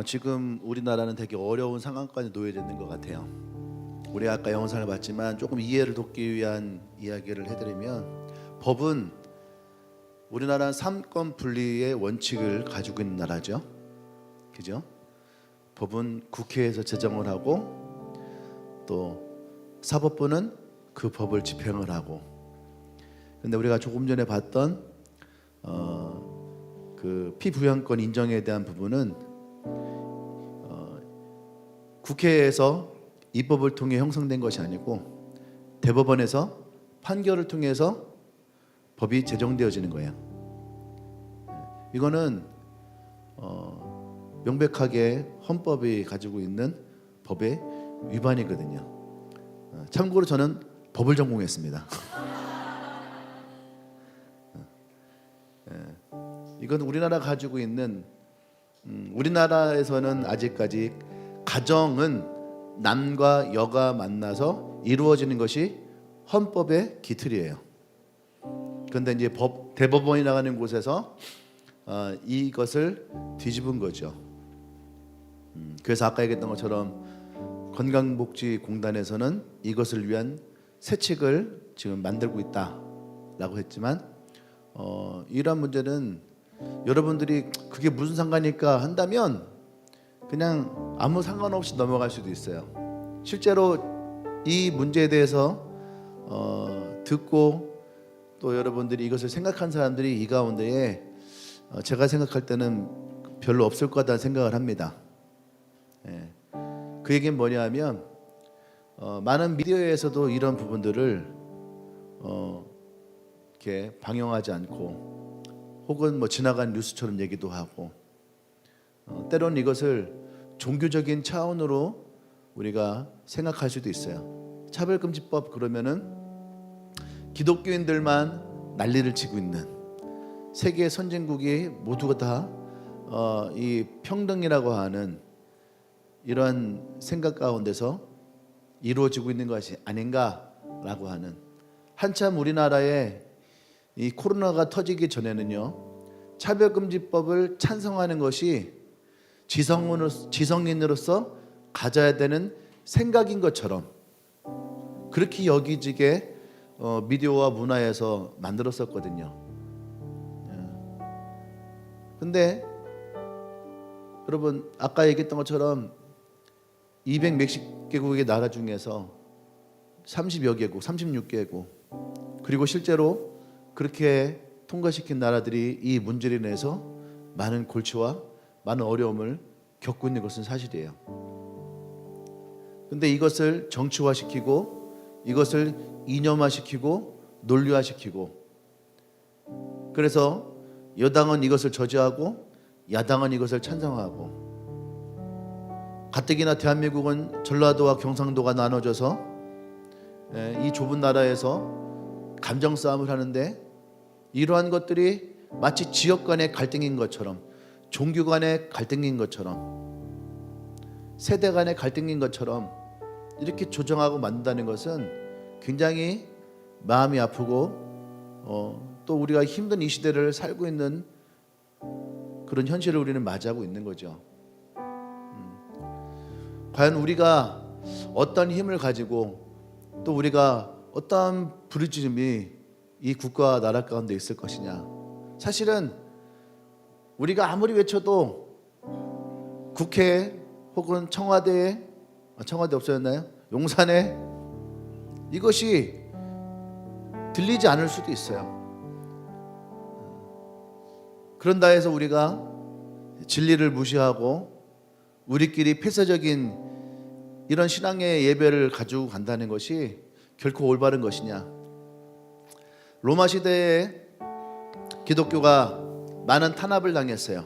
지금 우리나라는 되게 어려운 상황까지 놓여져 있는 것 같아요. 우리가 아까 영상을 봤지만 조금 이해를 돕기 위한 이야기를 해드리면, 법은 우리나라는 삼권 분리의 원칙을 가지고 있는 나라죠. 그죠? 법은 국회에서 제정을 하고 또 사법부는 그 법을 집행을 하고. 근데 우리가 조금 전에 봤던 그 피부양권 인정에 대한 부분은 국회에서 입법을 통해 형성된 것이 아니고 대법원에서 판결을 통해서 법이 제정되어지는 거예요. 이거는 명백하게 헌법이 가지고 있는 법의 위반이거든요. 참고로 저는 법을 전공했습니다. 이건 우리나라 가지고 있는, 우리나라에서는 아직까지 가정은 남과 여가 만나서 이루어지는 것이 헌법의 기틀이에요. 그런데 이제 대법원이라고 하는 곳에서 이것을 뒤집은 거죠. 그래서 아까 얘기했던 것처럼 건강복지공단에서는 이것을 위한 새 책을 지금 만들고 있다라고 했지만, 이러한 문제는 여러분들이 그게 무슨 상관일까 한다면 그냥 아무 상관없이 넘어갈 수도 있어요. 실제로 이 문제에 대해서 듣고 또 여러분들이 이것을 생각한 사람들이 이 가운데에 제가 생각할 때는 별로 없을 거다 생각을 합니다. 그 얘기는 뭐냐면, 많은 미디어에서도 이런 부분들을 이렇게 방영하지 않고 혹은 뭐 지나간 뉴스처럼 얘기도 하고, 때로는 이것을 종교적인 차원으로 우리가 생각할 수도 있어요. 차별금지법 그러면은 기독교인들만 난리를 치고 있는, 세계 선진국이 모두가 다 이 평등이라고 하는 이러한 생각 가운데서 이루어지고 있는 것이 아닌가라고 하는, 한참 우리나라에 이 코로나가 터지기 전에는요, 차별금지법을 찬성하는 것이 지성인으로서 가져야 되는 생각인 것처럼 그렇게 여기지게 미디어와 문화에서 만들었었거든요. 근데 여러분, 아까 얘기했던 것처럼 200 몇십 개국의 나라 중에서 30여 개국, 36개국, 그리고 실제로 그렇게 통과시킨 나라들이 이 문제로 인해서 많은 골치와 많은 어려움을 겪고 있는 것은 사실이에요. 근데 이것을 정치화시키고 이것을 이념화시키고 논리화시키고, 그래서 여당은 이것을 저지하고 야당은 이것을 찬성하고, 가뜩이나 대한민국은 전라도와 경상도가 나눠져서 이 좁은 나라에서 감정 싸움을 하는데, 이러한 것들이 마치 지역 간의 갈등인 것처럼, 종교 간의 갈등인 것처럼, 세대 간의 갈등인 것처럼 이렇게 조정하고 만든다는 것은 굉장히 마음이 아프고 또 우리가 힘든 이 시대를 살고 있는 그런 현실을 우리는 맞이하고 있는 거죠. 과연 우리가 어떤 힘을 가지고 또 우리가 어떠한 부르짖음이 이 국가와 나라 가운데 있을 것이냐. 사실은 우리가 아무리 외쳐도 국회 혹은 청와대 없어졌나요? 용산에 이것이 들리지 않을 수도 있어요. 그런다 해서 우리가 진리를 무시하고 우리끼리 폐쇄적인 이런 신앙의 예배를 가지고 간다는 것이 결코 올바른 것이냐. 로마 시대에 기독교가 많은 탄압을 당했어요.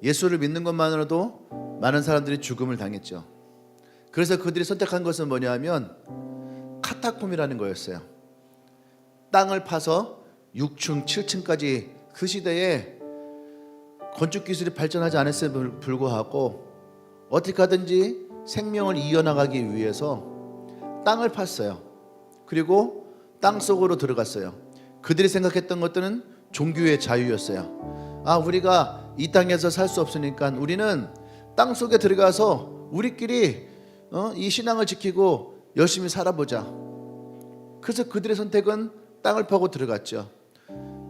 예수를 믿는 것만으로도 많은 사람들이 죽음을 당했죠. 그래서 그들이 선택한 것은 뭐냐면 카타콤이라는 거였어요. 땅을 파서 6층, 7층까지, 그 시대에 건축 기술이 발전하지 않았음에도 불구하고 어떻게 하든지 생명을 이어나가기 위해서 땅을 팠어요. 그리고 땅 속으로 들어갔어요. 그들이 생각했던 것들은 종교의 자유였어요. 우리가 이 땅에서 살 수 없으니까 우리는 땅 속에 들어가서 우리끼리 이 신앙을 지키고 열심히 살아보자. 그래서 그들의 선택은 땅을 파고 들어갔죠.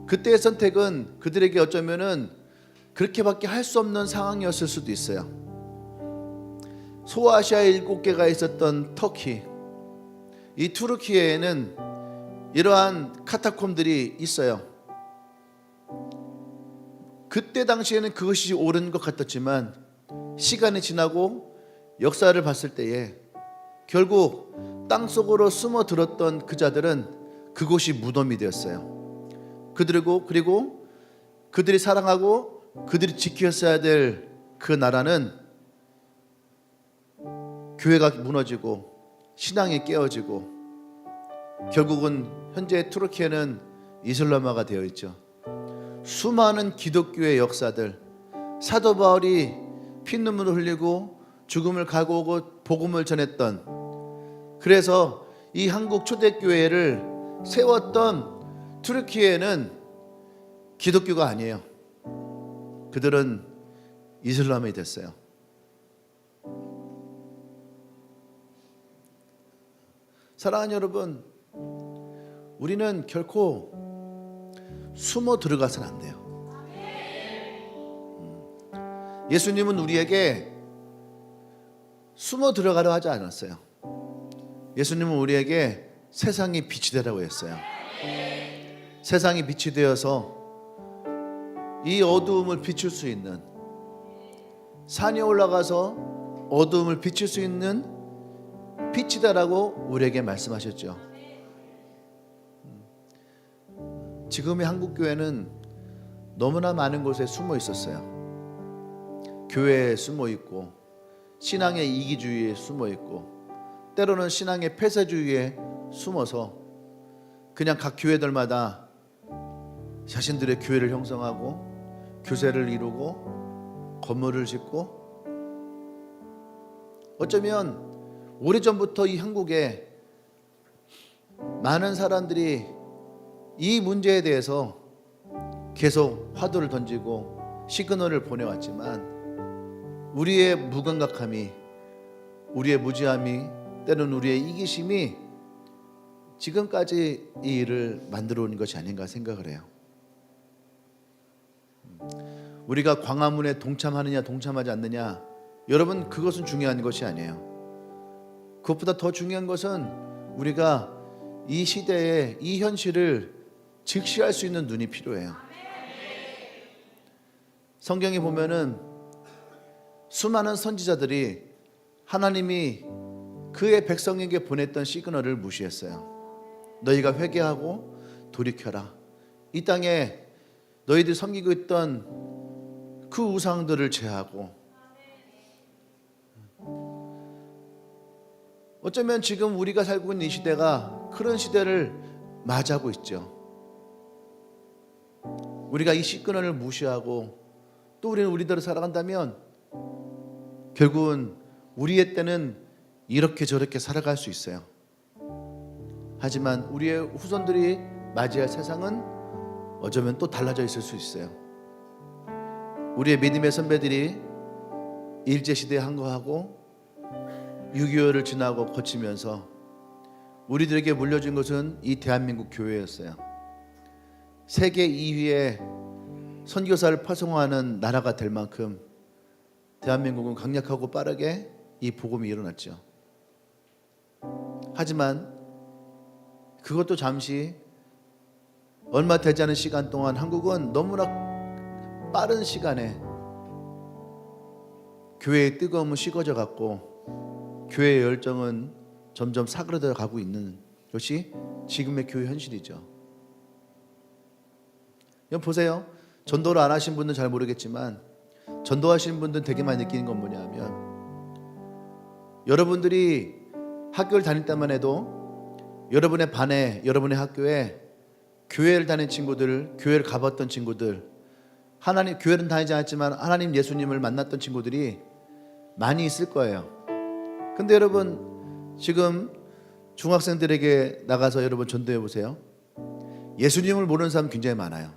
그때의 선택은 그들에게 어쩌면은 그렇게밖에 할 수 없는 상황이었을 수도 있어요. 소아시아에 7개가 있었던 터키, 이 투르키에는 이러한 카타콤들이 있어요. 그때 당시에는 그것이 옳은 것 같았지만 시간이 지나고 역사를 봤을 때에 결국 땅속으로 숨어들었던 그 자들은 그곳이 무덤이 되었어요. 그리고 그들이 사랑하고 그들이 지켰어야 될 그 나라는 교회가 무너지고 신앙이 깨어지고 결국은 현재 투르키에는 이슬람화가 되어 있죠. 수많은 기독교의 역사들, 사도 바울이 피눈물을 흘리고 죽음을 가고오고 복음을 전했던, 그래서 이 한국 초대교회를 세웠던 투르키에는 기독교가 아니에요. 그들은 이슬람이 됐어요. 사랑하는 여러분, 우리는 결코 숨어 들어가서는 안 돼요. 예수님은 우리에게 숨어 들어가려 하지 않았어요. 예수님은 우리에게 세상이 빛이 되라고 했어요. 세상이 빛이 되어서 이 어두움을 비출 수 있는, 산에 올라가서 어두움을 비출 수 있는 빛이다라고 우리에게 말씀하셨죠. 지금의 한국교회는 너무나 많은 곳에 숨어 있었어요. 교회에 숨어 있고 신앙의 이기주의에 숨어 있고 때로는 신앙의 폐쇄주의에 숨어서 그냥 각 교회들마다 자신들의 교회를 형성하고 교세를 이루고 건물을 짓고, 어쩌면 오래전부터 이 한국에 많은 사람들이 이 문제에 대해서 계속 화두를 던지고 시그널을 보내왔지만 우리의 무감각함이, 우리의 무지함이, 때로는 우리의 이기심이 지금까지 이 일을 만들어 온 것이 아닌가 생각을 해요. 우리가 광화문에 동참하느냐 동참하지 않느냐, 여러분 그것은 중요한 것이 아니에요. 그것보다 더 중요한 것은 우리가 이 시대의 이 현실을 직시할 수 있는 눈이 필요해요. 성경에 보면은 수많은 선지자들이 하나님이 그의 백성에게 보냈던 시그널을 무시했어요. 너희가 회개하고 돌이켜라. 이 땅에 너희들이 섬기고 있던 그 우상들을 제하고, 어쩌면 지금 우리가 살고 있는 이 시대가 그런 시대를 맞이하고 있죠. 우리가 이 시그널을 무시하고 또 우리는 우리대로 살아간다면 결국은 우리의 때는 이렇게 저렇게 살아갈 수 있어요. 하지만 우리의 후손들이 맞이할 세상은 어쩌면 또 달라져 있을 수 있어요. 우리의 믿음의 선배들이 일제시대에 한 거하고 6.25를 지나고 거치면서 우리들에게 물려준 것은 이 대한민국 교회였어요. 세계 2위의 선교사를 파송하는 나라가 될 만큼 대한민국은 강력하고 빠르게 이 복음이 일어났죠. 하지만 그것도 잠시 얼마 되지 않은 시간 동안 한국은 너무나 빠른 시간에 교회의 뜨거움은 식어져 갔고 교회의 열정은 점점 사그라져 가고 있는 것이 지금의 교회 현실이죠. 여러분 보세요. 전도를 안 하신 분은 잘 모르겠지만 전도하신 분들은 되게 많이 느끼는 건 뭐냐면, 여러분들이 학교를 다닐 때만 해도 여러분의 반에, 여러분의 학교에 교회를 다닌 친구들, 교회를 가봤던 친구들, 하나님 교회는 다니지 않았지만 하나님 예수님을 만났던 친구들이 많이 있을 거예요. 근데 여러분 지금 중학생들에게 나가서 여러분 전도해 보세요. 예수님을 모르는 사람 굉장히 많아요.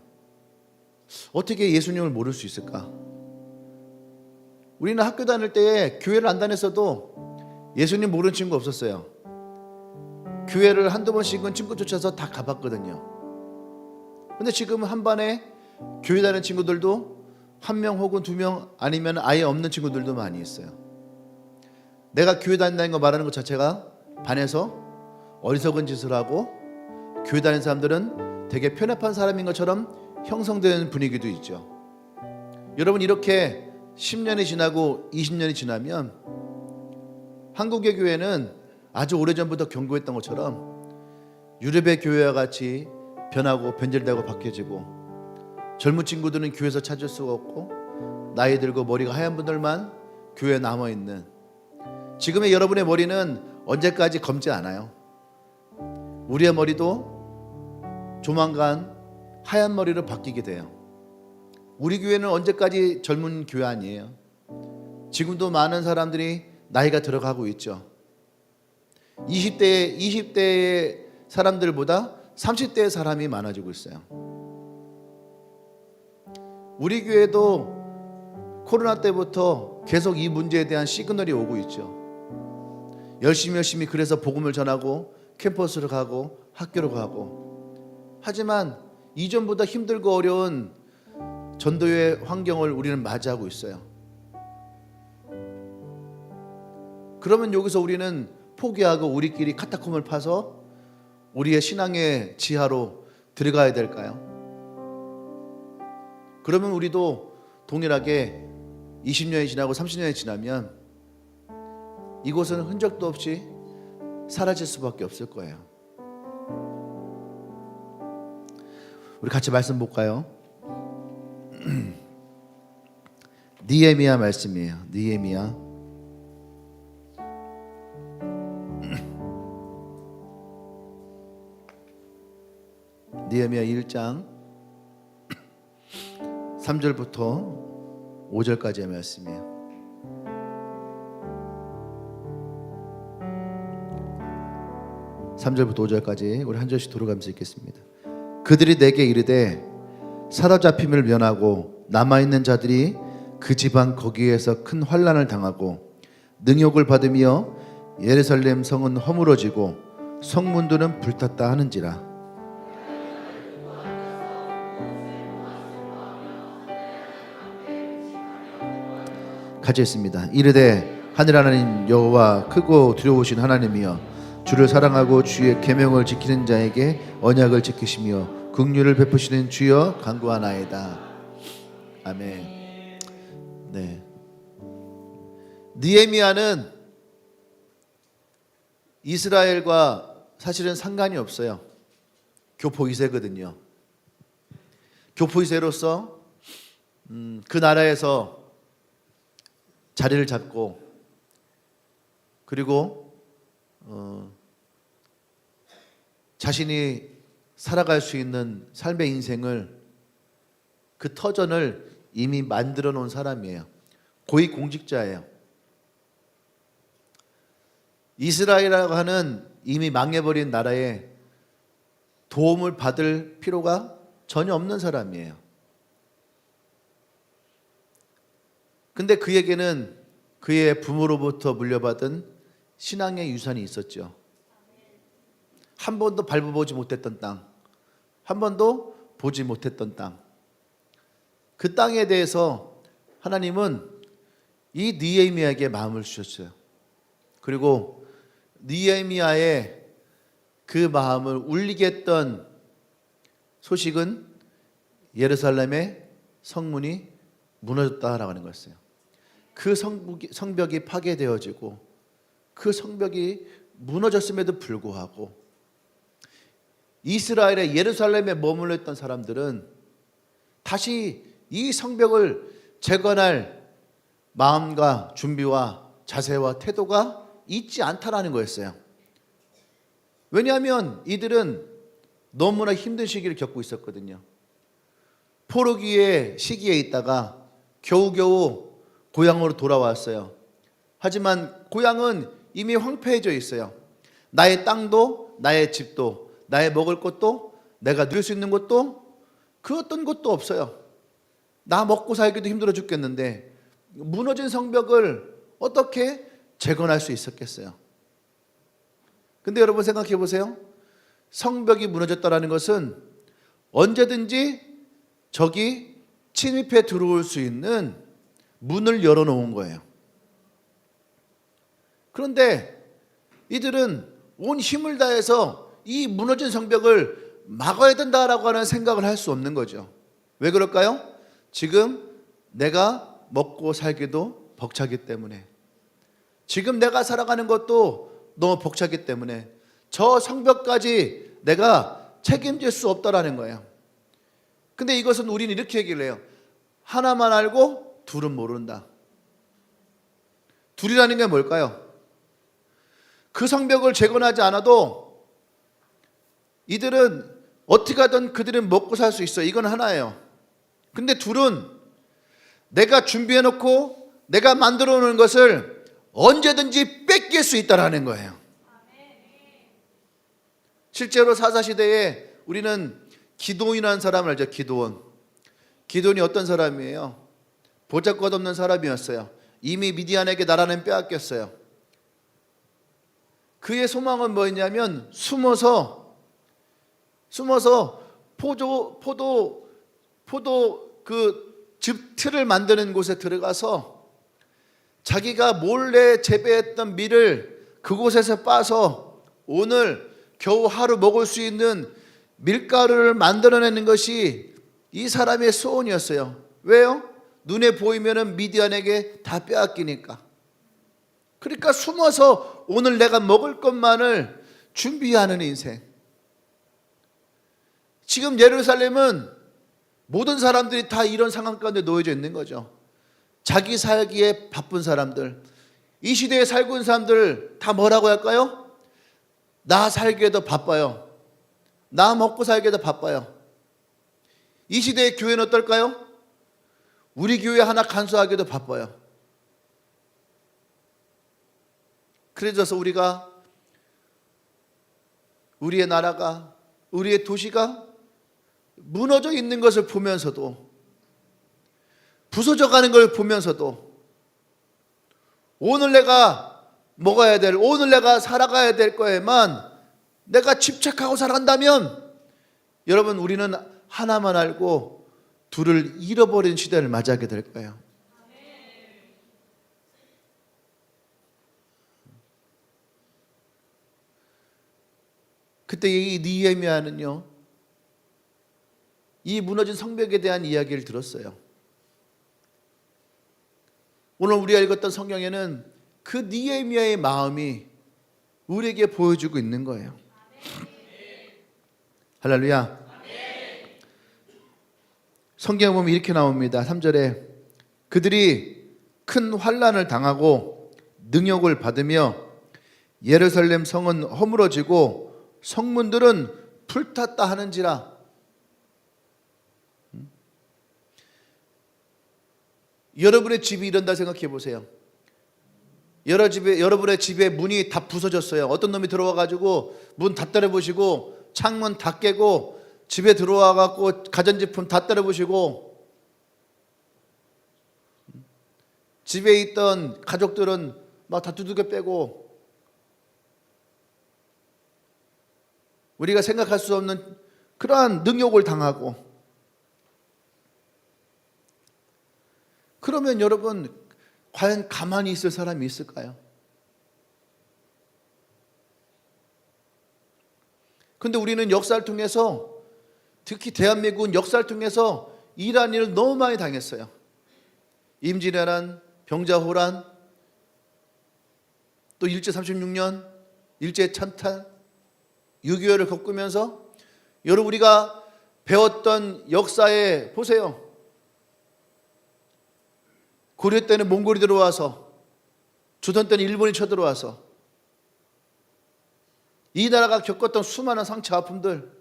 어떻게 예수님을 모를 수 있을까? 우리는 학교 다닐 때 교회를 안 다녔어도 예수님 모르는 친구 없었어요. 교회를 한두 번씩은 친구 쫓아서 다 가봤거든요. 근데 지금은 한 반에 교회 다니는 친구들도 한 명 혹은 두 명 아니면 아예 없는 친구들도 많이 있어요. 내가 교회 다닌다는 거 말하는 것 자체가 반에서 어리석은 짓을 하고 교회 다니는 사람들은 되게 편협한 사람인 것처럼 형성되는 분위기도 있죠. 여러분, 이렇게 10년이 지나고 20년이 지나면 한국의 교회는 아주 오래전부터 경고했던 것처럼 유럽의 교회와 같이 변하고 변질되고 바뀌어지고, 젊은 친구들은 교회에서 찾을 수가 없고 나이 들고 머리가 하얀 분들만 교회에 남아있는, 지금의 여러분의 머리는 언제까지 검지 않아요. 우리의 머리도 조만간 하얀 머리로 바뀌게 돼요. 우리 교회는 언제까지 젊은 교회 아니에요. 지금도 많은 사람들이 나이가 들어가고 있죠. 20대의 사람들보다 30대의 사람이 많아지고 있어요. 우리 교회도 코로나 때부터 계속 이 문제에 대한 시그널이 오고 있죠. 열심히 그래서 복음을 전하고 캠퍼스로 가고 학교로 가고, 하지만 이전보다 힘들고 어려운 전도의 환경을 우리는 맞이하고 있어요. 그러면 여기서 우리는 포기하고 우리끼리 카타콤을 파서 우리의 신앙의 지하로 들어가야 될까요? 그러면 우리도 동일하게 20년이 지나고 30년이 지나면 이곳은 흔적도 없이 사라질 수밖에 없을 거예요. 우리 같이 말씀 볼까요? 느헤미야 말씀이에요. 느헤미야 느헤미야 1장 3절부터 5절까지의 말씀이에요. (3절부터 5절까지) 우리 한 절씩 들어가면서 읽겠습니다. 그들이 내게 이르되 사로잡힘을 면하고 남아있는 자들이 그 지방 거기에서 큰 환난을 당하고 능욕을 받으며 예루살렘 성은 허물어지고 성문들은 불탔다 하는지라. 같이 읽습니다. 이르되 하늘 하나님 여호와 크고 두려우신 하나님이여, 주를 사랑하고 주의 계명을 지키는 자에게 언약을 지키시며 긍휼을 베푸시는 주여 간구하나이다. 아멘. 네. 느헤미야는 이스라엘과 사실은 상관이 없어요. 교포 2세거든요. 교포 2세로서 그 나라에서 자리를 잡고, 그리고 자신이 살아갈 수 있는 삶의 인생을, 그 터전을 이미 만들어 놓은 사람이에요. 고위 공직자예요. 이스라엘이라고 하는 이미 망해버린 나라에 도움을 받을 필요가 전혀 없는 사람이에요. 근데 그에게는 그의 부모로부터 물려받은 신앙의 유산이 있었죠. 한 번도 밟아보지 못했던 땅, 한 번도 보지 못했던 땅, 그 땅에 대해서 하나님은 이 느헤미야에게 마음을 주셨어요. 그리고 느헤미야의 그 마음을 울리게 했던 소식은 예루살렘의 성문이 무너졌다라고 하는 거였어요. 그 성벽이 파괴되어지고 그 성벽이 무너졌음에도 불구하고 이스라엘의 예루살렘에 머물러 있던 사람들은 다시 이 성벽을 재건할 마음과 준비와 자세와 태도가 있지 않다라는 거였어요. 왜냐하면 이들은 너무나 힘든 시기를 겪고 있었거든요. 포로기의 시기에 있다가 겨우겨우 고향으로 돌아왔어요. 하지만 고향은 이미 황폐해져 있어요. 나의 땅도, 나의 집도, 나의 먹을 것도, 내가 누릴 수 있는 것도 그 어떤 것도 없어요. 나 먹고 살기도 힘들어 죽겠는데 무너진 성벽을 어떻게 재건할 수 있었겠어요? 근데 여러분 생각해 보세요. 성벽이 무너졌다는 것은 언제든지 적이 침입해 들어올 수 있는 문을 열어놓은 거예요. 그런데 이들은 온 힘을 다해서 이 무너진 성벽을 막아야 된다라고 하는 생각을 할 수 없는 거죠. 왜 그럴까요? 지금 내가 먹고 살기도 벅차기 때문에, 지금 내가 살아가는 것도 너무 벅차기 때문에 저 성벽까지 내가 책임질 수 없다라는 거예요. 근데 이것은 우리는 이렇게 얘기를 해요. 하나만 알고 둘은 모른다. 둘이라는 게 뭘까요? 그 성벽을 재건하지 않아도 이들은 어떻게 하든 그들은 먹고 살 수 있어. 이건 하나예요. 근데 둘은 내가 준비해놓고 내가 만들어 놓은 것을 언제든지 뺏길 수 있다는 거예요. 실제로 사사시대에 우리는 기드온이라는 사람을 알죠. 기드온이 어떤 사람이에요? 보잘것없는 사람이었어요. 이미 미디안에게 나라는 빼앗겼어요. 그의 소망은 뭐였냐면 숨어서 포도 그 즙 틀을 만드는 곳에 들어가서 자기가 몰래 재배했던 밀을 그곳에서 빠서 오늘 겨우 하루 먹을 수 있는 밀가루를 만들어내는 것이 이 사람의 소원이었어요. 왜요? 눈에 보이면은 미디안에게 다 빼앗기니까. 그러니까 숨어서 오늘 내가 먹을 것만을 준비하는 인생. 지금 예루살렘은 모든 사람들이 다 이런 상황 가운데 놓여져 있는 거죠. 자기 살기에 바쁜 사람들, 이 시대에 살고 있는 사람들 다 뭐라고 할까요? 나 살기에도 바빠요. 나 먹고 살기에도 바빠요. 이 시대의 교회는 어떨까요? 우리 교회 하나 간수하기도 바빠요. 그래서 우리가, 우리의 나라가, 우리의 도시가 무너져 있는 것을 보면서도, 부서져 가는 걸 보면서도 오늘 내가 먹어야 될, 오늘 내가 살아가야 될 거에만 내가 집착하고 살아간다면 여러분, 우리는 하나만 알고 둘을 잃어버린 시대를 맞이하게 될 거예요. 그때 이 느헤미야는요, 이 무너진 성벽에 대한 이야기를 들었어요. 오늘 우리가 읽었던 성경에는 그 느헤미야의 마음이 우리에게 보여주고 있는 거예요. 할렐루야. 성경에 보면 이렇게 나옵니다. 3절에 그들이 큰 환난을 당하고 능욕을 받으며 예루살렘 성은 허물어지고 성문들은 불탔다 하는지라. 여러분의 집이 이런다 생각해 보세요. 여러분의 집에 문이 다 부서졌어요. 어떤 놈이 들어와 가지고 문 다 때려부시고 창문 다 깨고 집에 들어와 갖고 가전제품 다 때려부시고, 집에 있던 가족들은 막 다 두들겨 빼고, 우리가 생각할 수 없는 그러한 능욕을 당하고, 그러면 여러분 과연 가만히 있을 사람이 있을까요? 근데 우리는 역사를 통해서, 특히 대한민국은 역사를 통해서 이러한 일을 너무 많이 당했어요. 임진왜란, 병자호란, 또 일제 36년, 일제 찬탈, 6.25를 겪으면서 여러분 우리가 배웠던 역사에 보세요. 고려 때는 몽골이 들어와서, 조선 때는 일본이 쳐들어와서 이 나라가 겪었던 수많은 상처 아픔들,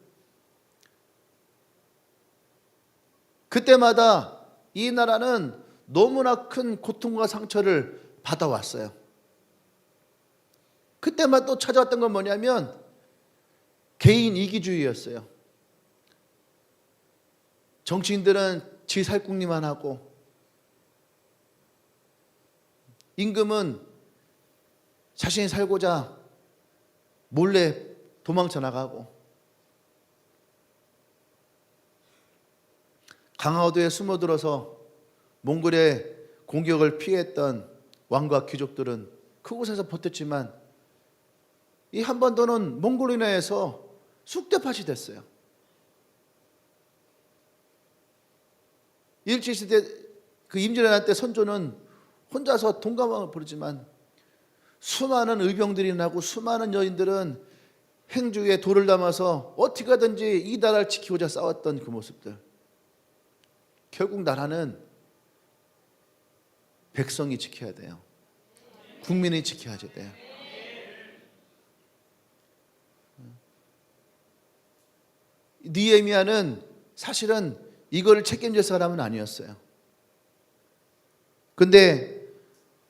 그때마다 이 나라는 너무나 큰 고통과 상처를 받아왔어요. 그때마다 또 찾아왔던 건 뭐냐면 개인 이기주의였어요. 정치인들은 지 살궁리만 하고, 임금은 자신이 살고자 몰래 도망쳐 나가고 강화도에 숨어들어서 몽골의 공격을 피했던 왕과 귀족들은 그곳에서 버텼지만 이 한반도는 몽골에 의해서 쑥대밭이 됐어요. 일제시대 그 임진왜란 때 선조는 혼자서 동감왕을 부르지만 수많은 의병들이 나고 수많은 여인들은 행주에 돌을 담아서 어떻게 하든지 이 나라를 지키고자 싸웠던 그 모습들. 결국 나라는 백성이 지켜야 돼요. 국민이 지켜야 돼요. 느헤미야는 사실은 이거를 책임질 사람은 아니었어요. 근데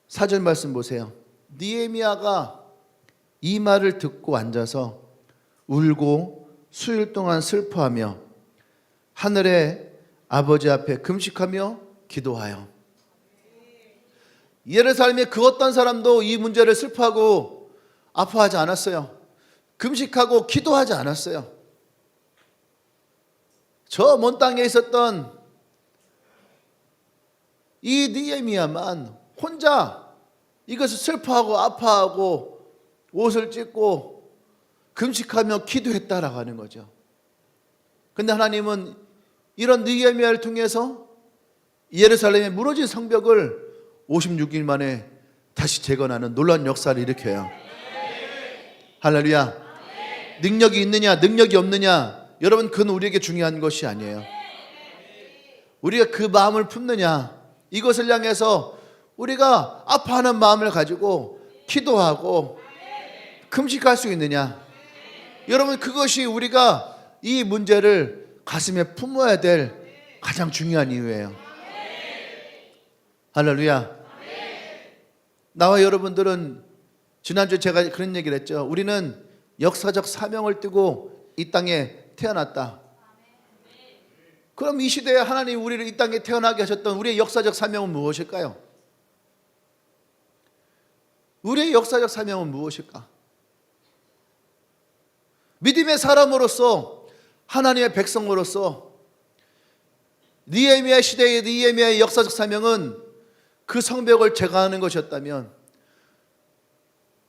4절 말씀 보세요. 느헤미야가 이 말을 듣고 앉아서 울고 수일 동안 슬퍼하며 하늘의 아버지 앞에 금식하며 기도하여. 예루살렘의 그 어떤 사람도 이 문제를 슬퍼하고 아파하지 않았어요. 금식하고 기도하지 않았어요. 저 먼 땅에 있었던 이 느헤미야만 혼자 이것을 슬퍼하고 아파하고 옷을 찢고 금식하며 기도했다라고 하는 거죠. 근데 하나님은 이런 느헤미야를 통해서 예루살렘의 무너진 성벽을 56일 만에 다시 재건하는 놀라운 역사를 일으켜요. 할렐루야. 능력이 있느냐 능력이 없느냐, 여러분 그건 우리에게 중요한 것이 아니에요. 우리가 그 마음을 품느냐, 이것을 향해서 우리가 아파하는 마음을 가지고 기도하고 금식할 수 있느냐. 여러분 그것이 우리가 이 문제를 가슴에 품어야 될 가장 중요한 이유예요. 할렐루야. 나와 여러분들은 지난주에 제가 그런 얘기를 했죠. 우리는 역사적 사명을 띠고 이 땅에 태어났다. 그럼 이 시대에 하나님 우리를 이 땅에 태어나게 하셨던 우리의 역사적 사명은 무엇일까요? 우리의 역사적 사명은 무엇일까? 믿음의 사람으로서, 하나님의 백성으로서 느헤미야 시대의 느헤미야의 역사적 사명은 그 성벽을 제거하는 것이었다면,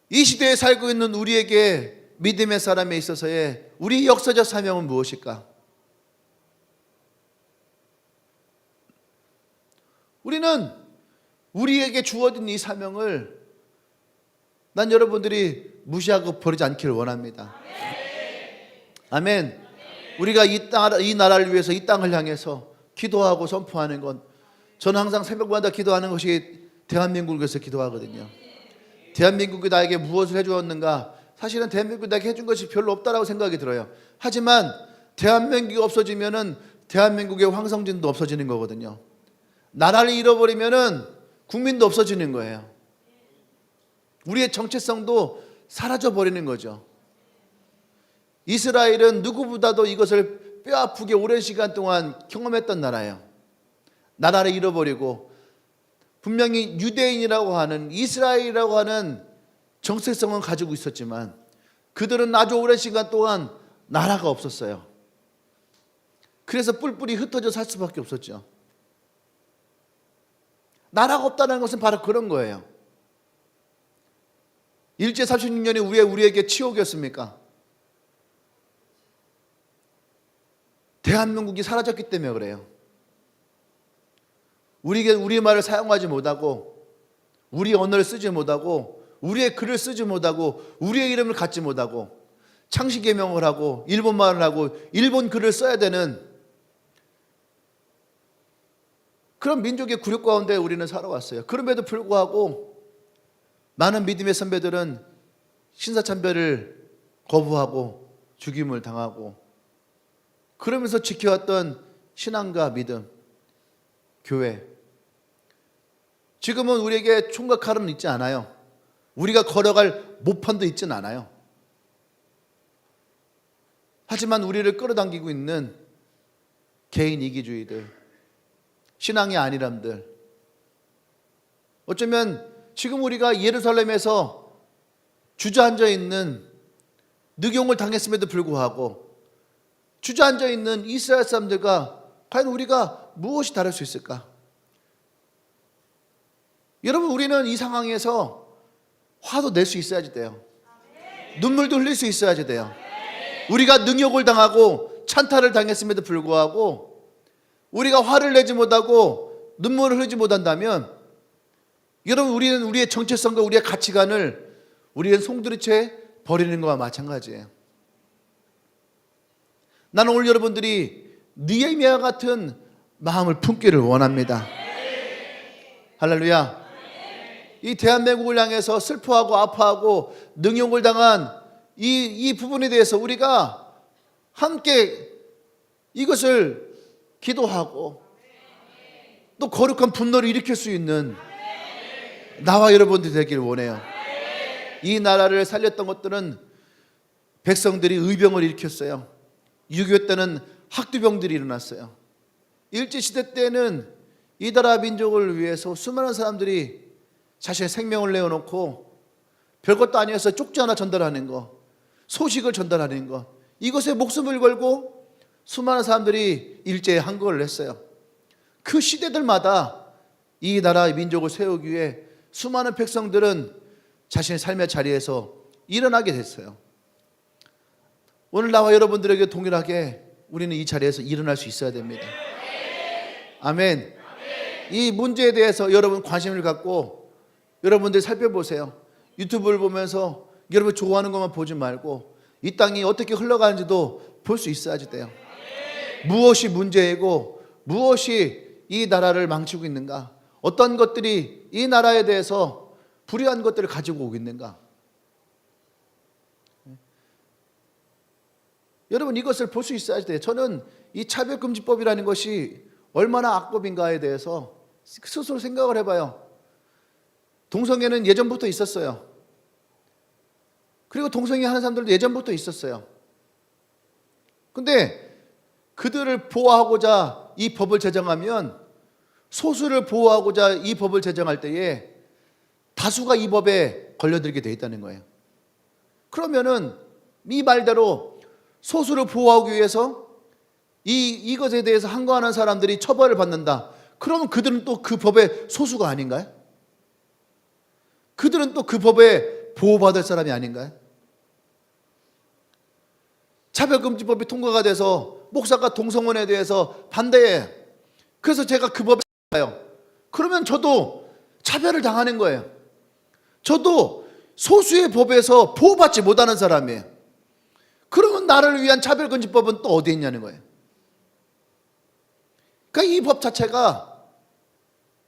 이 시대에 살고 있는 우리에게 믿음의 사람에 있어서의 우리의 역사적 사명은 무엇일까? 우리는 우리에게 주어진 이 사명을 난 여러분들이 무시하고 버리지 않기를 원합니다. 아멘. 우리가 이 나라를 위해서 이 땅을 향해서 기도하고 선포하는 건, 저는 항상 새벽마다 기도하는 것이 대한민국을 위해서 기도하거든요. 대한민국이 나에게 무엇을 해주었는가? 사실은 대한민국이 나에게 해준 것이 별로 없다라고 생각이 들어요. 하지만 대한민국이 없어지면은 대한민국의 황성진도 없어지는 거거든요. 나라를 잃어버리면은 국민도 없어지는 거예요. 우리의 정체성도 사라져버리는 거죠. 이스라엘은 누구보다도 이것을 뼈아프게 오랜 시간 동안 경험했던 나라예요. 나라를 잃어버리고 분명히 유대인이라고 하는, 이스라엘이라고 하는 정체성은 가지고 있었지만 그들은 아주 오랜 시간 동안 나라가 없었어요. 그래서 뿔뿔이 흩어져 살 수밖에 없었죠. 나라가 없다는 것은 바로 그런 거예요. 일제 36년이 우리에게 치욕이었습니까? 대한민국이 사라졌기 때문에 그래요. 우리 말을 사용하지 못하고, 우리의 언어를 쓰지 못하고, 우리의 글을 쓰지 못하고, 우리의 이름을 갖지 못하고, 창시개명을 하고 일본말을 하고 일본 글을 써야 되는 그런 민족의 굴욕 가운데 우리는 살아왔어요. 그럼에도 불구하고 많은 믿음의 선배들은 신사참배를 거부하고 죽임을 당하고, 그러면서 지켜왔던 신앙과 믿음, 교회. 지금은 우리에게 총과 칼은 있지 않아요. 우리가 걸어갈 모판도 있지는 않아요. 하지만 우리를 끌어당기고 있는 개인 이기주의들, 신앙의 안일함들, 어쩌면 지금 우리가 예루살렘에서 주저앉아 있는, 늑용을 당했음에도 불구하고 주저앉아 있는 이스라엘 사람들과 과연 우리가 무엇이 다를 수 있을까? 여러분, 우리는 이 상황에서 화도 낼 수 있어야지 돼요. 눈물도 흘릴 수 있어야지 돼요. 우리가 능욕을 당하고 찬탈을 당했음에도 불구하고 우리가 화를 내지 못하고 눈물을 흘리지 못한다면, 여러분, 우리는 우리의 정체성과 우리의 가치관을 우리는 송두리째 버리는 것과 마찬가지예요. 나는 오늘 여러분들이 느헤미야와 같은 마음을 품기를 원합니다. 할렐루야. 이 대한민국을 향해서 슬퍼하고 아파하고 능욕을 당한 이 부분에 대해서 우리가 함께 이것을 기도하고 또 거룩한 분노를 일으킬 수 있는 나와 여러분들이 되길 원해요. 이 나라를 살렸던 것들은 백성들이 의병을 일으켰어요. 6.25 때는 학두병들이 일어났어요. 일제시대 때는 이 나라 민족을 위해서 수많은 사람들이 자신의 생명을 내어놓고 별것도 아니어서 쪽지 하나 전달하는 것, 소식을 전달하는 것, 이것에 목숨을 걸고 수많은 사람들이 일제에 한국을 냈어요. 그 시대들마다 이 나라의 민족을 세우기 위해 수많은 백성들은 자신의 삶의 자리에서 일어나게 됐어요. 오늘 나와 여러분들에게 동일하게 우리는 이 자리에서 일어날 수 있어야 됩니다. 아멘. 이 문제에 대해서 여러분 관심을 갖고 여러분들 살펴보세요. 유튜브를 보면서 여러분 좋아하는 것만 보지 말고 이 땅이 어떻게 흘러가는지도 볼 수 있어야지 돼요. 무엇이 문제이고 무엇이 이 나라를 망치고 있는가, 어떤 것들이 이 나라에 대해서 불의한 것들을 가지고 오고 있는가. 여러분, 이것을 볼 수 있어야 돼요. 저는 이 차별금지법이라는 것이 얼마나 악법인가에 대해서 스스로 생각을 해봐요. 동성애는 예전부터 있었어요. 그리고 동성애 하는 사람들도 예전부터 있었어요. 근데 그들을 보호하고자 이 법을 제정하면, 소수를 보호하고자 이 법을 제정할 때에 다수가 이 법에 걸려들게 되어 있다는 거예요. 그러면은 이 말대로 소수를 보호하기 위해서 이것에 대해서 항거하는 사람들이 처벌을 받는다. 그러면 그들은 또 그 법의 소수가 아닌가요? 그들은 또 그 법에 보호받을 사람이 아닌가요? 차별금지법이 통과가 돼서 목사가 동성혼에 대해서 반대해. 그래서 제가 그 법에 가요. 그러면 저도 차별을 당하는 거예요. 저도 소수의 법에서 보호받지 못하는 사람이에요. 그러면 나를 위한 차별금지법은 또 어디에 있냐는 거예요. 그러니까 이 법 자체가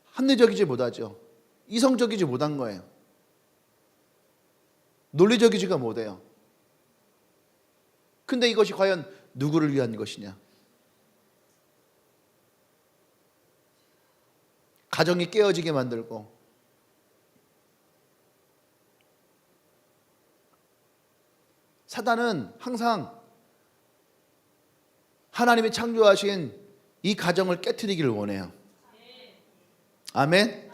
합리적이지 못하죠. 이성적이지 못한 거예요. 논리적이지가 못해요. 근데 이것이 과연 누구를 위한 것이냐? 가정이 깨어지게 만들고, 사단은 항상 하나님이 창조하신 이 가정을 깨트리기를 원해요. 아멘.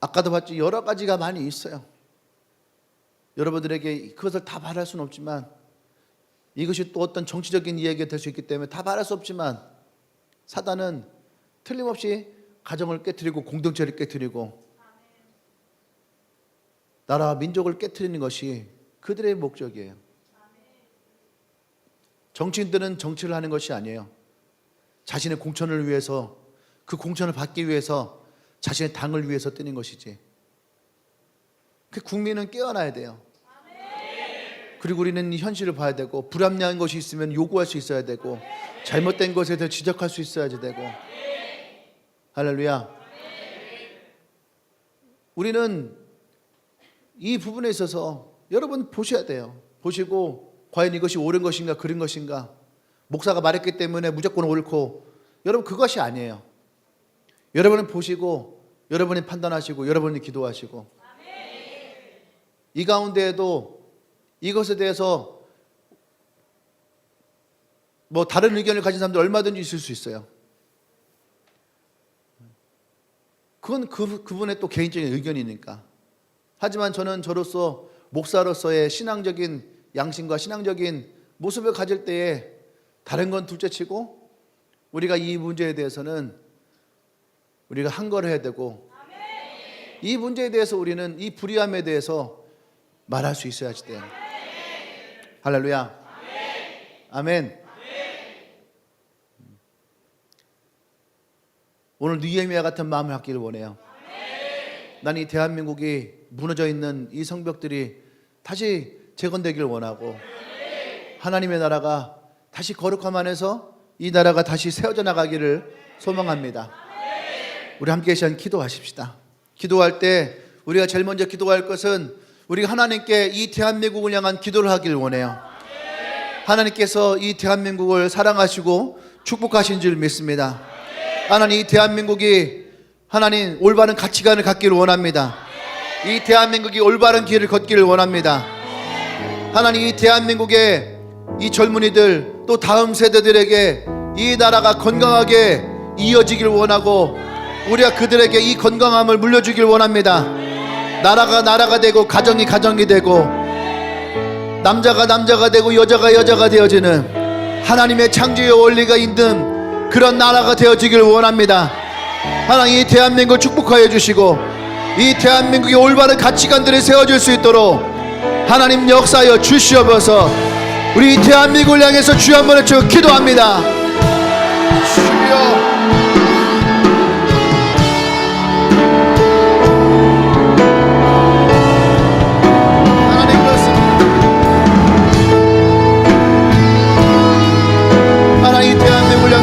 아까도 봤지, 여러 가지가 많이 있어요. 여러분들에게 그것을 다 말할 수는 없지만, 이것이 또 어떤 정치적인 이야기가 될 수 있기 때문에 다 말할 수 없지만, 사단은 틀림없이 가정을 깨트리고 공동체를 깨트리고 나라와 민족을 깨트리는 것이 그들의 목적이에요. 정치인들은 정치를 하는 것이 아니에요. 자신의 공천을 위해서, 그 공천을 받기 위해서 자신의 당을 위해서 뛰는 것이지. 그 국민은 깨어나야 돼요. 그리고 우리는 이 현실을 봐야 되고, 불합리한 것이 있으면 요구할 수 있어야 되고, 잘못된 것에 대해 지적할 수 있어야지 되고. 할렐루야. 우리는 이 부분에 있어서 여러분 보셔야 돼요. 보시고 과연 이것이 옳은 것인가 그른 것인가. 목사가 말했기 때문에 무조건 옳고, 여러분 그것이 아니에요. 여러분은 보시고 여러분이 판단하시고 여러분이 기도하시고, 이 가운데에도 이것에 대해서 뭐 다른 의견을 가진 사람들 얼마든지 있을 수 있어요. 그건 그분의 또 개인적인 의견이니까. 하지만 저는 저로서 목사로서의 신앙적인 양심과 신앙적인 모습을 가질 때에 다른 건 둘째치고 우리가 이 문제에 대해서는 우리가 한거를 해야 되고, 이 문제에 대해서 우리는 이 불의함에 대해서 말할 수 있어야지 돼요. 할렐루야. 아멘. 오늘 느헤미야 같은 마음을 갖기를 원해요. 난 이 대한민국이 무너져 있는 이 성벽들이 다시 재건되기를 원하고, 하나님의 나라가 다시 거룩함 안에서 이 나라가 다시 세워져 나가기를 소망합니다. 우리 함께 시간 기도하십시다. 기도할 때 우리가 제일 먼저 기도할 것은 우리가 하나님께 이 대한민국을 향한 기도를 하기를 원해요. 하나님께서 이 대한민국을 사랑하시고 축복하신 줄 믿습니다. 하나님, 이 대한민국이 하나님 올바른 가치관을 갖기를 원합니다. 이 대한민국이 올바른 길을 걷기를 원합니다. 하나님, 이 대한민국의 이 젊은이들 또 다음 세대들에게 이 나라가 건강하게 이어지길 원하고, 우리가 그들에게 이 건강함을 물려주길 원합니다. 나라가 되고 가정이 되고 남자가 되고 여자가 되어지는 하나님의 창조의 원리가 있는 그런 나라가 되어지길 원합니다. 하나님, 이 대한민국을 축복하여 주시고 이 대한민국의 올바른 가치관들이 세워질 수 있도록 하나님 역사하여 주시옵소서. 우리 대한민국을 향해서 주여 한번 외쳐 기도합니다. 주여.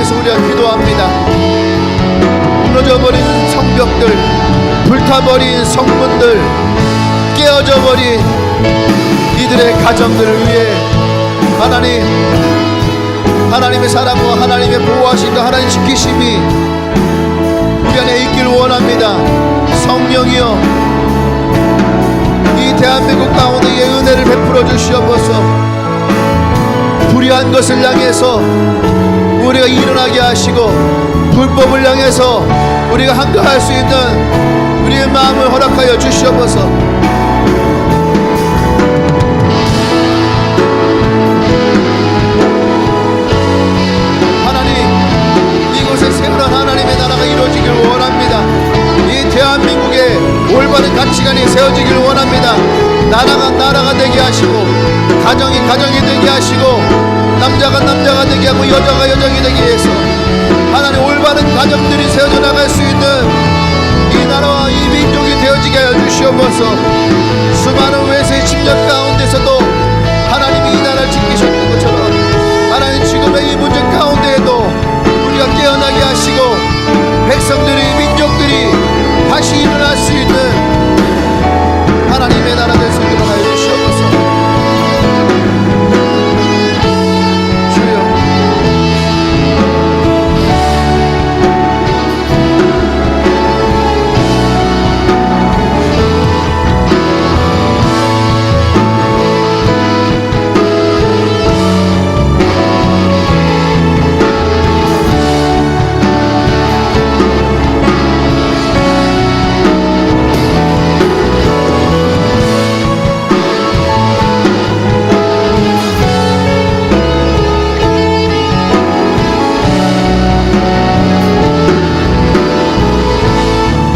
우리가 기도합니다. 무너져버린 성벽들, 불타버린 성문들, 깨어져버린 이들의 가정들을 위해 하나님의 사랑과 하나님의 보호하심과 하나님의 지키심이 우리 안에 있기를 원합니다. 성령이여, 이 대한민국 가운데 은혜를 베풀어 주시옵소서. 불의한 것을 향해서 우리가 일어나게 하시고, 불법을 향해서 우리가 항거할 수 있는 우리의 마음을 허락하여 주시옵소서. 하나님, 이곳에 세우란 하나님의 나라가 이루어지길 원합니다. 이 대한민국에 올바른 가치관이 세워지길 원합니다. 나라가 되게 하시고, 가정이 되게 하시고, 남자가 되게 하고 여자가 되게 해서 하나님 올바른 가정들이 세워져 나갈 수 있는 이 나라와 이 민족이 되어지게 하여 주시옵소서. 수많은 외세의 침략 가운데서도 하나님이 이 나라를 지키셨던 것처럼 하나님 지금의 이 문제 가운데에도 우리가 깨어나게 하시고 백성들이, 민족들이 다시 일어날 수 있는 하나님의 나라 될 수 있도록 하여 주시옵소서.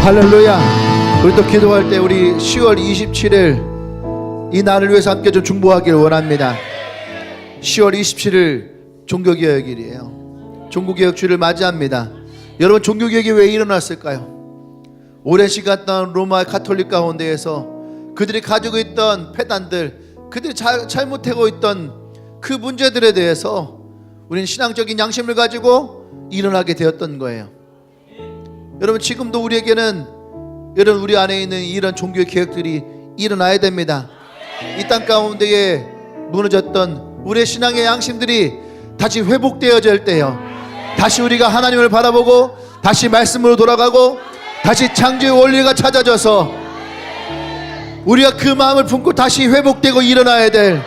할렐루야. 우리 또 기도할 때 우리 10월 27일 이 날을 위해서 함께 좀 중보하기를 원합니다. 10월 27일 종교개혁일이에요. 종교개혁주를 맞이합니다. 여러분, 종교개혁이 왜 일어났을까요? 오랜 시간 동안 로마 가톨릭 가운데에서 그들이 가지고 있던 폐단들, 그들이 잘못하고 있던 그 문제들에 대해서 우리는 신앙적인 양심을 가지고 일어나게 되었던 거예요. 여러분, 지금도 우리에게는 우리 안에 있는 이런 종교의 개혁들이 일어나야 됩니다. 이 땅 가운데에 무너졌던 우리의 신앙의 양심들이 다시 회복되어질 때요, 다시 우리가 하나님을 바라보고 다시 말씀으로 돌아가고 다시 창조의 원리가 찾아져서 우리가 그 마음을 품고 다시 회복되고 일어나야 될,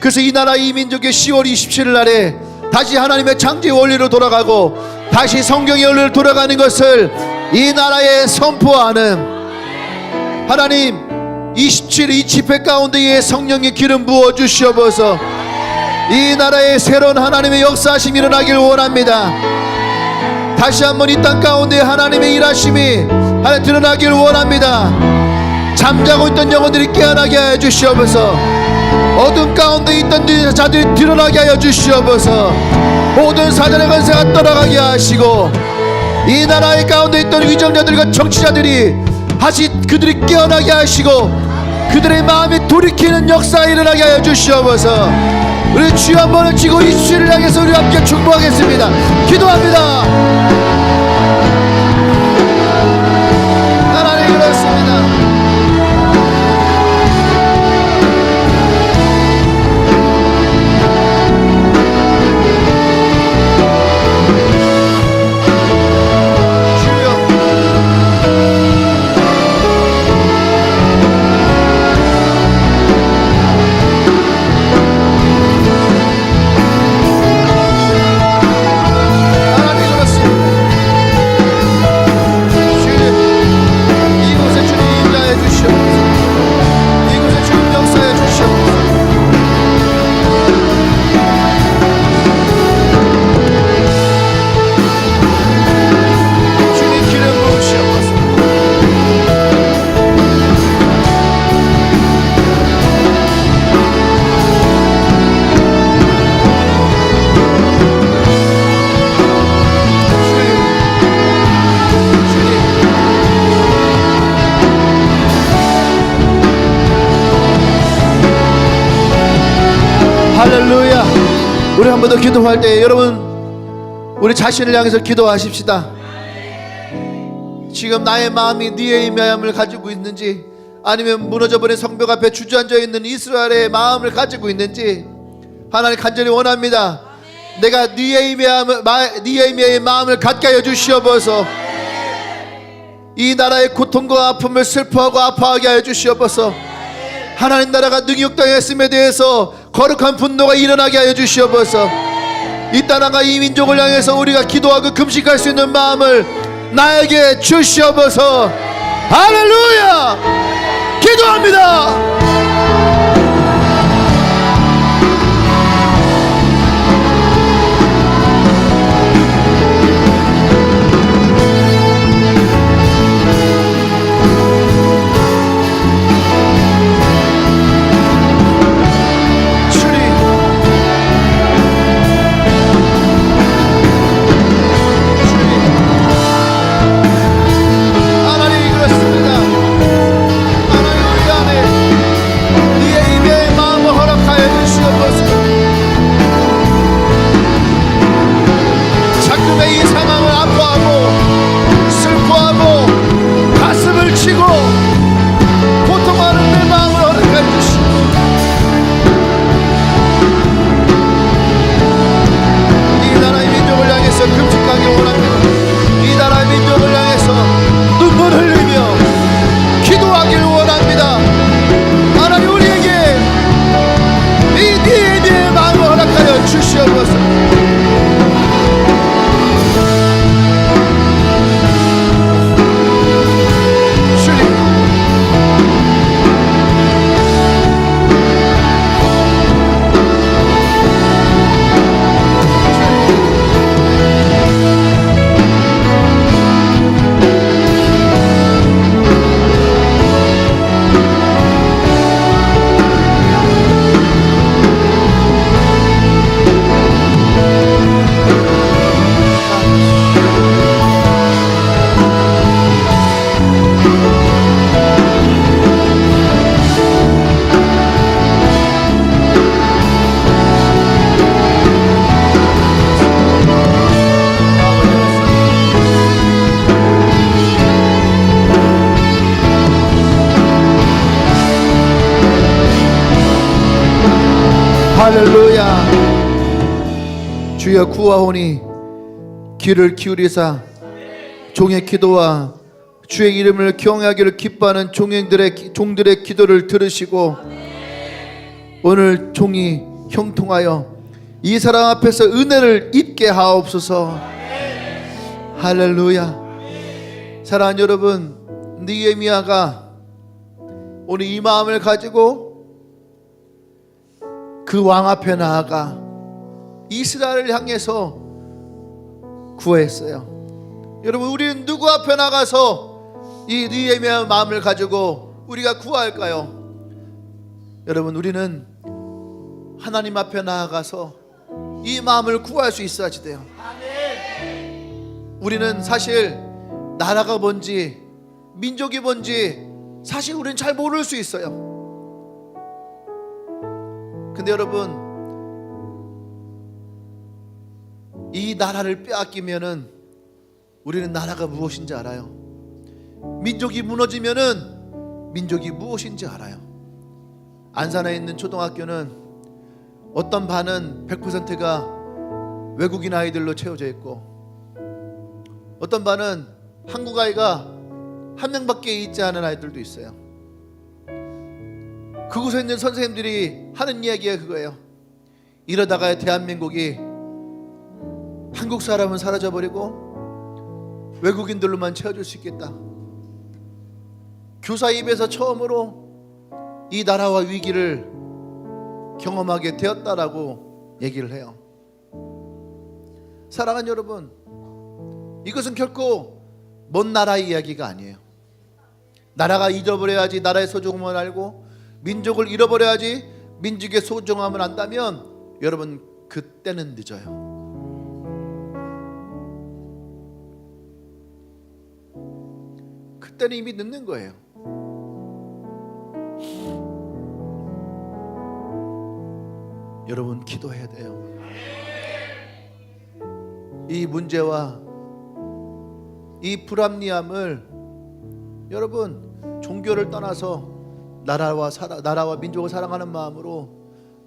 그래서 이 나라 이 민족의 10월 27일 날에 다시 하나님의 창조의 원리로 돌아가고 다시 성경의 원리로 돌아가는 것을 이 나라에 선포하는 하나님, 27 이 집회 가운데에 성령의 기름 부어 주시옵소서. 이 나라에 새로운 하나님의 역사하심이 일어나길 원합니다. 다시 한번 이 땅 가운데 하나님의 일하심이 하나님 드러나길 원합니다. 잠자고 있던 영혼들이 깨어나게 하여 주시옵소서. 어둠 가운데 있던 자들이 드러나게 하여 주시옵소서. 모든 사단의 권세가 떠나가게 하시고 이 나라의 가운데 있던 위정자들과 정치자들이 다시 그들이 깨어나게 하시고 그들의 마음이 돌이키는 역사가 일어나게 하여 주시옵소서. 우리 주여 한 번을 치고 이 주를 향해서 우리 함께 축복하겠습니다. 기도합니다. 하나님 그렇습니다. 할렐루야. 우리 한 번 더 기도할 때 여러분 우리 자신을 향해서 기도하십시다. 지금 나의 마음이 니에미아를 가지고 있는지 아니면 무너져버린 성벽 앞에 주저앉아 있는 이스라엘의 마음을 가지고 있는지 하나님 간절히 원합니다. 내가 니에미아의 마음을 갖게 하여 주시옵소서. 이 나라의 고통과 아픔을 슬퍼하고 아파하게 하여 주시옵소서. 하나님 나라가 능욕당했음에 대해서 거룩한 분노가 일어나게 하여 주시옵소서. 이 나라가 이 민족을 향해서 우리가 기도하고 금식할 수 있는 마음을 나에게 주시옵소서. 할렐루야. 기도합니다. 할렐루야. 주여 구하오니 귀를 기울이사 종의 기도와 주의 이름을 경외하기를 기뻐하는 종들의 기도를 들으시고 오늘 종이 형통하여 이 사람 앞에서 은혜를 입게 하옵소서. 할렐루야. 사랑하는 여러분, 느헤미야가 오늘 이 마음을 가지고 그 왕 앞에 나아가 이스라엘을 향해서 구했어요. 여러분, 우리는 누구 앞에 나가서 이 느헤미야의 마음을 가지고 우리가 구할까요? 여러분, 우리는 하나님 앞에 나아가서 이 마음을 구할 수 있어야지 돼요. 우리는 사실 나라가 뭔지 민족이 뭔지 사실 우리는 잘 모를 수 있어요. 근데 여러분, 이 나라를 빼앗기면은 우리는 나라가 무엇인지 알아요. 민족이 무너지면은 민족이 무엇인지 알아요. 안산에 있는 초등학교는 어떤 반은 100%가 외국인 아이들로 채워져 있고, 어떤 반은 한국 아이가 한 명밖에 있지 않은 아이들도 있어요. 그곳에 있는 선생님들이 하는 이야기가 그거예요. 이러다가 대한민국이 한국 사람은 사라져버리고 외국인들로만 채워줄 수 있겠다. 교사 입에서 처음으로 이 나라와 위기를 경험하게 되었다라고 얘기를 해요. 사랑하는 여러분, 이것은 결코 먼 나라의 이야기가 아니에요. 나라가 잃어버려야지 나라의 소중함을 알고, 민족을 잃어버려야지 민족의 소중함을 안다면 여러분, 그때는 늦어요. 그때는 이미 늦는 거예요. 여러분, 기도해야 돼요. 이 문제와 이 불합리함을 여러분, 종교를 떠나서 나라와 민족을 사랑하는 마음으로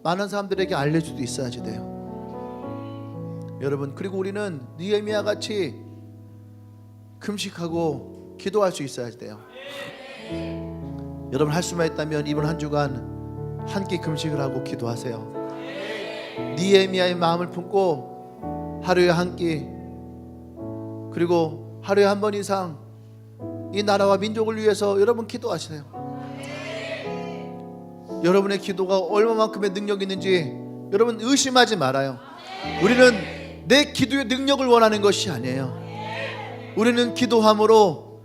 많은 사람들에게 알릴 수도 있어야지 돼요. 여러분, 그리고 우리는 느헤미야 같이 금식하고 기도할 수 있어야 돼요. 여러분, 할 수만 있다면 이번 한 주간 한 끼 금식을 하고 기도하세요. 느헤미야의 마음을 품고 하루에 한 끼, 그리고 하루에 한 번 이상 이 나라와 민족을 위해서 여러분 기도하세요. 여러분의 기도가 얼마만큼의 능력이 있는지 여러분 의심하지 말아요. 우리는 내 기도의 능력을 원하는 것이 아니에요. 우리는 기도함으로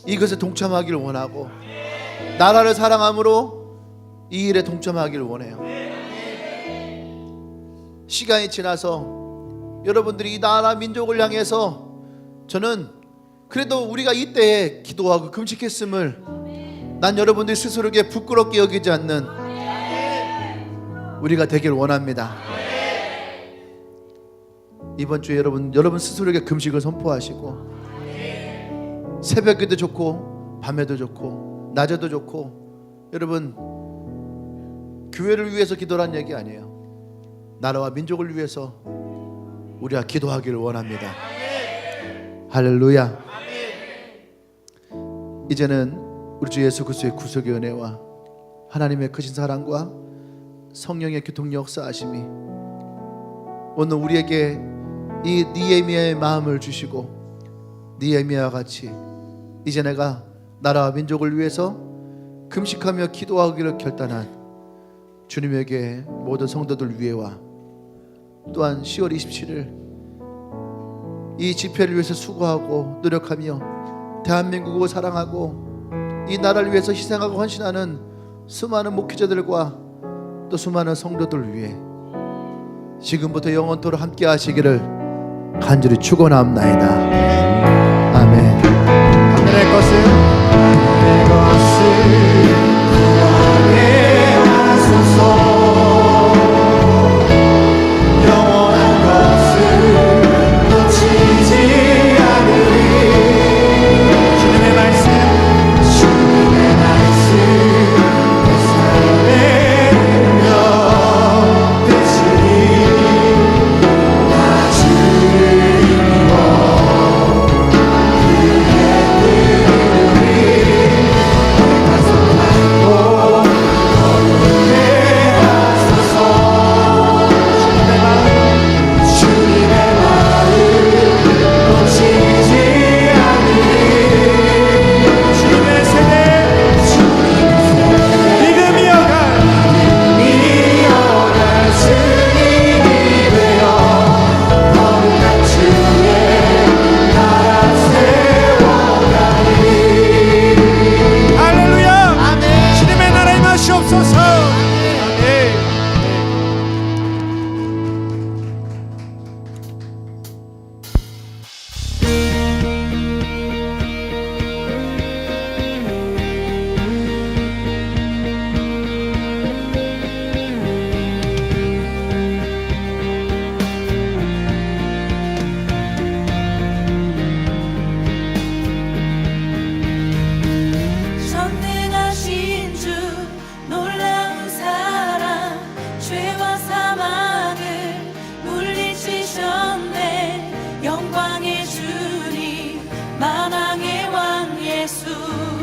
이것에 동참하기를 원하고, 나라를 사랑함으로 이 일에 동참하기를 원해요. 시간이 지나서 여러분들이 이 나라 민족을 향해서, 저는 그래도 우리가 이때에 기도하고 금식했음을 난 여러분들이 스스로에게 부끄럽게 여기지 않는 우리가 되길 원합니다. 이번 주에 여러분 스스로에게 금식을 선포하시고, 새벽에도 좋고 밤에도 좋고 낮에도 좋고, 여러분, 교회를 위해서 기도란 얘기 아니에요. 나라와 민족을 위해서 우리가 기도하기를 원합니다. 할렐루야. 이제는 우리 주 예수 그리스도의 구속의 은혜와 하나님의 크신 사랑과 성령의 교통 역사하심이 오늘 우리에게 이 느헤미야의 마음을 주시고, 느헤미야와 같이 이제 내가 나라와 민족을 위해서 금식하며 기도하기를 결단한 주님에게 모든 성도들 위해와, 또한 10월 27일 이 집회를 위해서 수고하고 노력하며 대한민국을 사랑하고 이 나라를 위해서 희생하고 헌신하는 수많은 목회자들과 또 수많은 성도들 위해 지금부터 영원토록 함께 하시기를 간절히 축원합나이다. 아멘. 하늘의 것을 구하게 하소서. 영원한 것을 놓치지 않으리. 주님의 말씀 내 삶의 능력 되시니 나 주님이여 예수